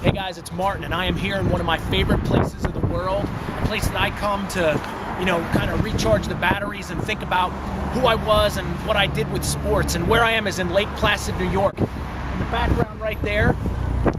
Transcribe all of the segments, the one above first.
Hey guys, it's Martin, and I am here in one of my favorite places of the world, a place that I come to, kind of recharge the batteries and think about who I was and what I did with sports. And where I am is in Lake Placid, New York. In the background right there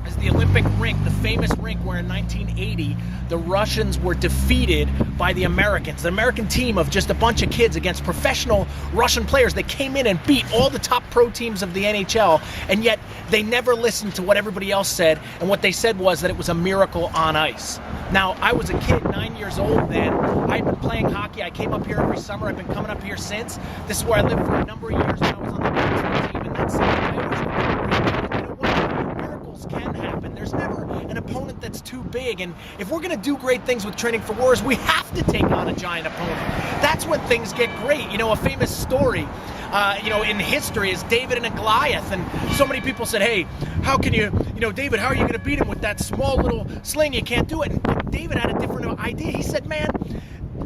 is the Olympic Rink, the famous rink where in 1980 the Russians were defeated by the Americans. The American team of just a bunch of kids against professional Russian players. They came in and beat all the top pro teams of the NHL, and yet they never listened to what everybody else said, and what they said was that it was a miracle on ice. Now, I was a kid, 9 years old then. I'd been playing hockey. I came up here every summer. I've been coming up here since. This is where I lived for a number of years when I was on the hockey team, and that's something I always remember. You know what? Miracles can happen. There's never an opponent that's too big, and if we're going to do great things with Training for Wars, we have to take on a giant opponent. That's when things get great. A famous story in history is David and Goliath, and so many people said, hey, how can you, David, how are you going to beat him with that small little sling? You can't do it. And David had a different idea. He said, man,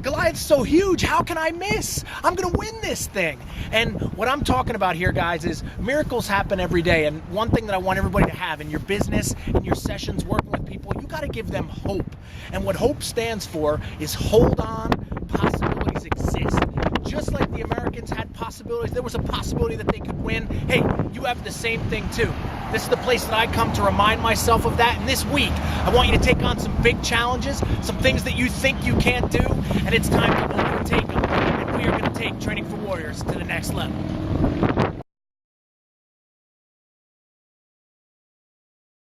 Goliath's so huge, how can I miss? I'm going to win this thing. And what I'm talking about here, guys, is miracles happen every day. And one thing that I want everybody to have in your business, in your sessions, working with people, you got to give them hope. And what hope stands for is hold on, possibilities exist. Just like the Americans had possibilities, there was a possibility that they could win. Hey, you have the same thing too. This is the place that I come to remind myself of that. And this week, I want you to take on some big challenges, some things that you think you can't do, and it's time to overtake them. And we are going to take Training for Warriors to the next level.